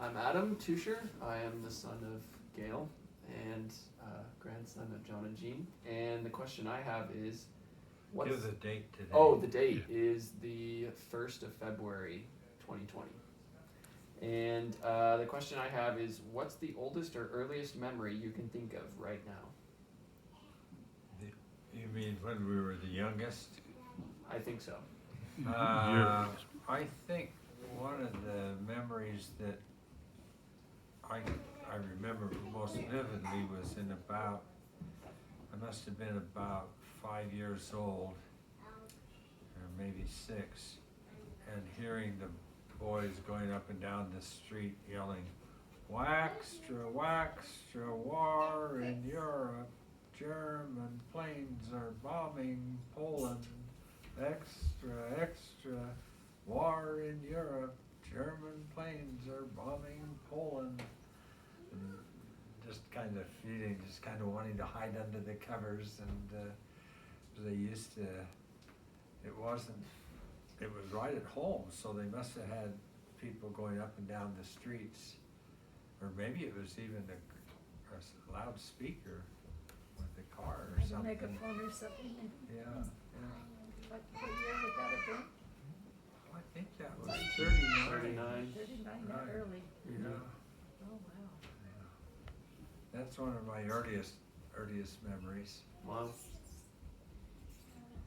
I'm Adam Teuscher. I am the son of Gail and grandson of John and Jean. And the question I have is, Give the date today. Oh, the date is the 1st of February, 2020. And the question I have is, what's the oldest or earliest memory you can think of right now? You mean when we were the youngest? I think so. I think one of the memories that I remember most vividly was I must have been about 5 years old, or maybe 6, and hearing the boys going up and down the street yelling, "Waxtra, waxtra, war in Europe, German planes are bombing Poland, extra, extra, war in Europe, German planes are bombing Poland." And just kind of wanting to hide under the covers, and they used to, it was right at home, so they must have had people going up and down the streets, or maybe it was even a loudspeaker with the car or Like a something. megaphone or something. Yeah. What year would that have been? I think that was 39. 39. 39, that early. Yeah. Oh, wow. That's one of my earliest memories. Wow.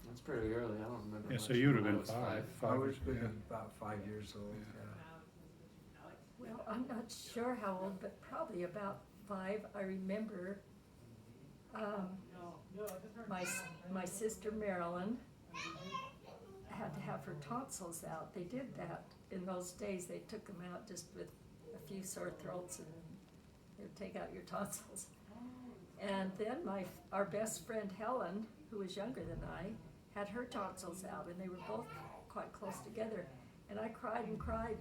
That's pretty early. I don't remember. Yeah, much so you would have when I been was five. I was Yeah. about 5 years old. Well, I'm not sure how old, but probably about 5. I remember my sister Marilyn had to have her tonsils out. They did that in those days. They took them out just with a few sore throats, and they would take out your tonsils. And then our best friend Helen, who was younger than I, had her tonsils out, and they were both quite close together. And I cried and cried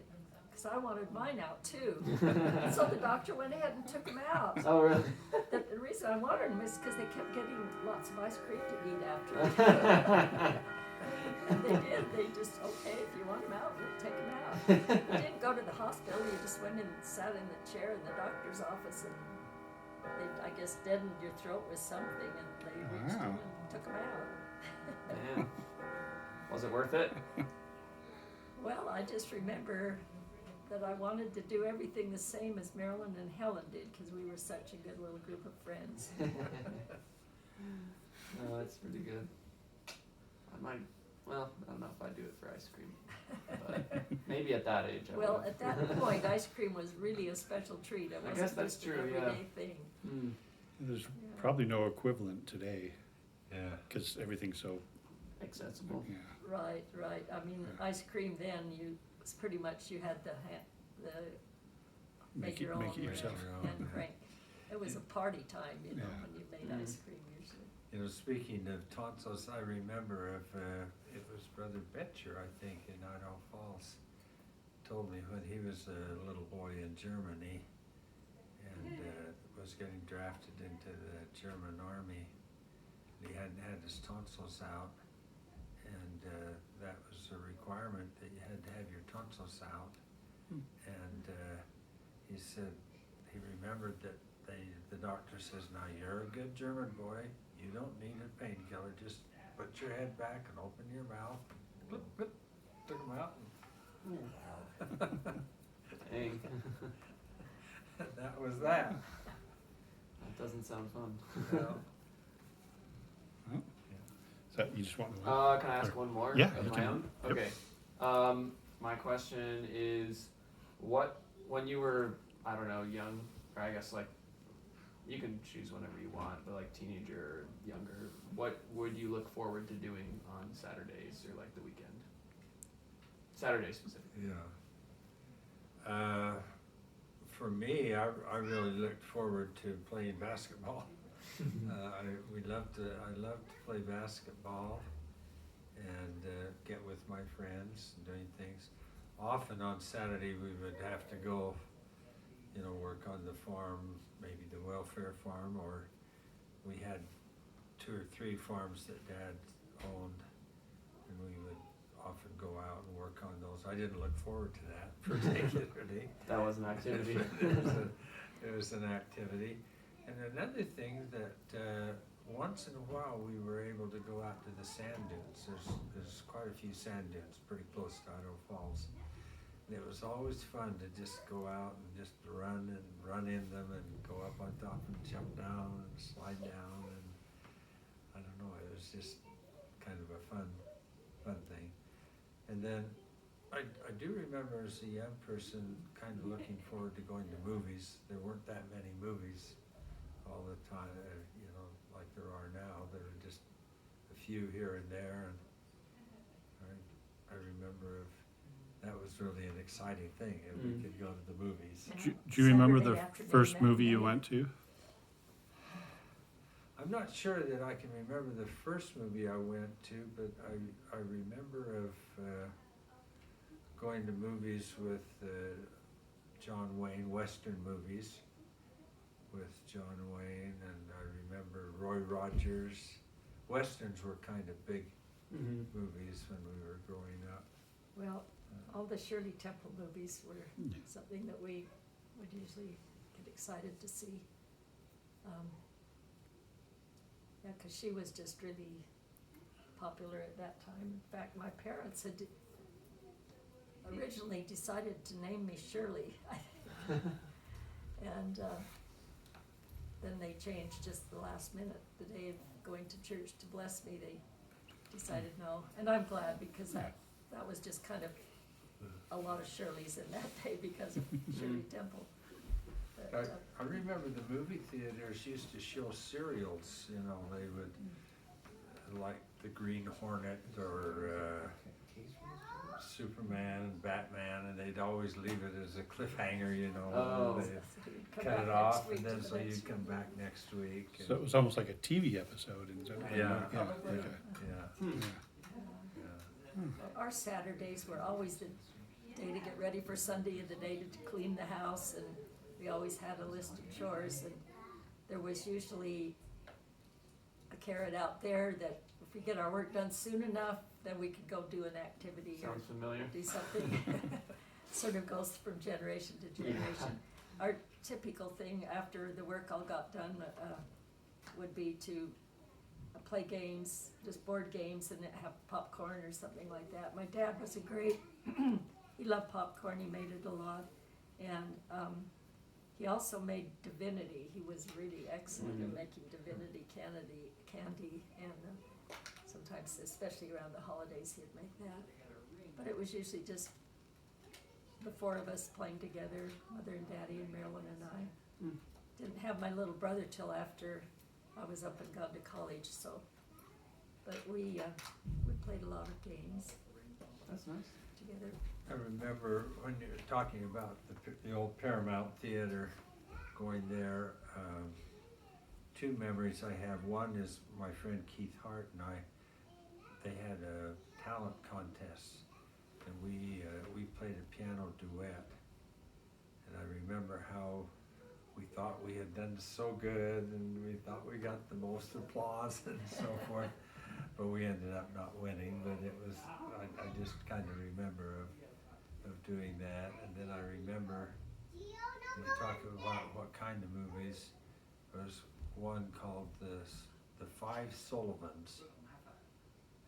because I wanted mine out too. So the doctor went ahead and took them out. Oh, really? The reason I wanted them is because they kept getting lots of ice cream to eat after. And they did. They just, okay, if you want them out, we'll take them out. You didn't go to the hospital. You just went in and sat in the chair in the doctor's office, and they, I guess, deadened your throat with something, and they reached in and took them out. Man. Was it worth it? Well, I just remember that I wanted to do everything the same as Marilyn and Helen did, because we were such a good little group of friends. Oh, that's pretty good. I don't know if I'd do it for ice cream, but maybe at that age I Well, would. at that point, ice cream was really a special treat. It I wasn't guess that's just an true, yeah. everyday thing. Mm. There's probably no equivalent today, Yeah. because everything's so, Accessible. yeah. Right. I mean, Yeah. ice cream then, was pretty much, you had the make your own Make it yourself. hand crank. It was a party time, Yeah. when you made ice cream usually. Speaking of tonsils, I remember it was Brother Betcher, I think, in Idaho Falls, told me when he was a little boy in Germany and was getting drafted into the German army. He hadn't had his tonsils out, and that was a requirement that you had to have your tonsils out. And he said he remembered that the doctor says, "Now you're a good German boy. You don't need a painkiller. Just put your head back and open your mouth." Blip, blip. Took him out. Dang. That was that. That doesn't sound fun. No. So you just want to. Can I ask one more Yeah, of you my can. own? Yep. Okay. My question is, when you were, I don't know, young, or I guess like, you can choose whenever you want, but like teenager or younger, what would you look forward to doing on Saturdays or like the weekend? Saturday specifically. Yeah. For me, I really looked forward to playing basketball. I love to play basketball and get with my friends and doing things. Often on Saturday we would have to go, work on the farm, maybe the welfare farm, or we had 2 or 3 farms that Dad owned, and we would often go out and work on those. I didn't look forward to that particularly. That was an activity. It was an activity. And another thing that once in a while we were able to go out to the sand dunes. There's quite a few sand dunes pretty close to Idaho Falls. And it was always fun to just go out and just run in them and go up on top and jump down and slide down, and I don't know, it was just kind of a fun thing. And then I do remember as a young person kind of looking forward to going to movies. There weren't that many movies all the time, like there are now. There are just a few here and there, and I remember that was really an exciting thing, if we could go to the movies. Do you remember the Saturday afternoon first movie you matinee. went to? I'm not sure that I can remember the first movie I went to, but I remember of going to movies with John Wayne, Western movies with John Wayne, and I remember Roy Rogers. Westerns were kind of big movies when we were growing up. Well, all the Shirley Temple movies were something that we would usually get excited to see. Yeah, because she was just really popular at that time. In fact, my parents had originally decided to name me Shirley, I think. And then they changed just the last minute. The day of going to church to bless me, they decided no. And I'm glad, because that was just kind of a lot of Shirleys in that day because of Shirley Temple. But, I remember the movie theaters used to show serials, they would, like the Green Hornet or Superman and Batman, and they'd always leave it as a cliffhanger, Oh. they'd come cut back it off, next week and to then the so next you'd come one. back next week. So it was almost like a TV episode. Yeah. Probably. okay. Yeah, Yeah. yeah. Our Saturdays were always the day to get ready for Sunday and the day to clean the house, and we always had a list of chores, and there was usually a carrot out there that if we get our work done soon enough, then we could go do an activity or Sounds familiar. do something. Sort of goes from generation to generation. Our typical thing after the work all got done would be to play games, just board games, and have popcorn or something like that. My dad was a great, he loved popcorn, he made it a lot. And he also made divinity. He was really excellent at making divinity candy, and sometimes, especially around the holidays, he'd make that. But it was usually just the four of us playing together, Mother and Daddy and Marilyn and I. Didn't have my little brother till after I was up and gone to college, so. But we played a lot of games That's nice. together. I remember when you were talking about the old Paramount Theater, going there, two memories I have. One is my friend Keith Hart and they had a talent contest, and we played a piano duet, and I remember how we thought we had done so good, and we thought we got the most applause and so forth, but we ended up not winning. But it was, I just kind of remember of doing that. And then I remember, when we talk about what kind of movies, there was one called the Five Sullivans,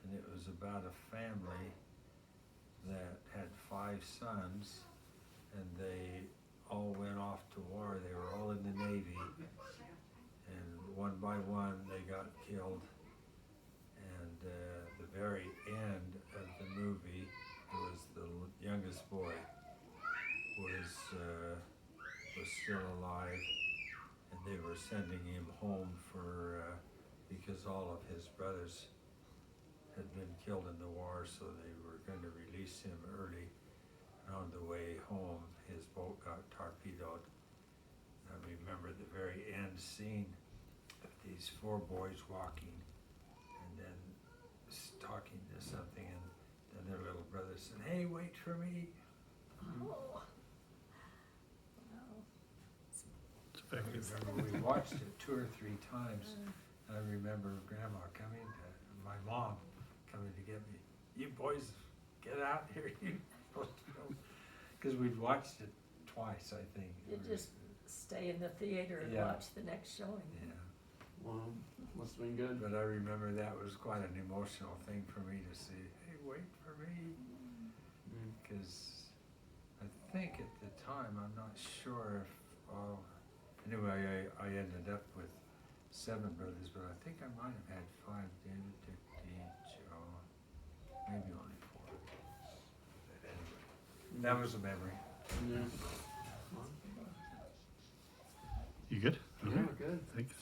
and it was about a family that had 5 sons, and they all went off to war. They were all in the Navy, and one by one they got killed. And the very end of the movie, it was the youngest boy was still alive, and they were sending him home because all of his brothers had been killed in the war, so they were going to release him early. And on the way home, his boat got torpedoed. I remember the very end scene of these 4 boys walking, and then talking to something, and then their little brother said, "Hey, wait for me." Oh. Wow. I remember we watched it 2 or 3 times. I remember Grandma my mom coming to get me. "You boys get out here, you're supposed to go. Cause we'd watched it twice, I think. You just stay in the theater and Yeah. watch the next showing. Yeah, Well, must have been good. but I remember that was quite an emotional thing for me to see, hey, wait for me. Mm. Cause I think at the time, I'm not sure if, anyway, I ended up with 7 brothers, but I think I might have had 5, David, Dick, Dee, John, maybe only 4. But anyway, that was a memory. Yeah. You good? Yeah, Okay. we're good. Thanks.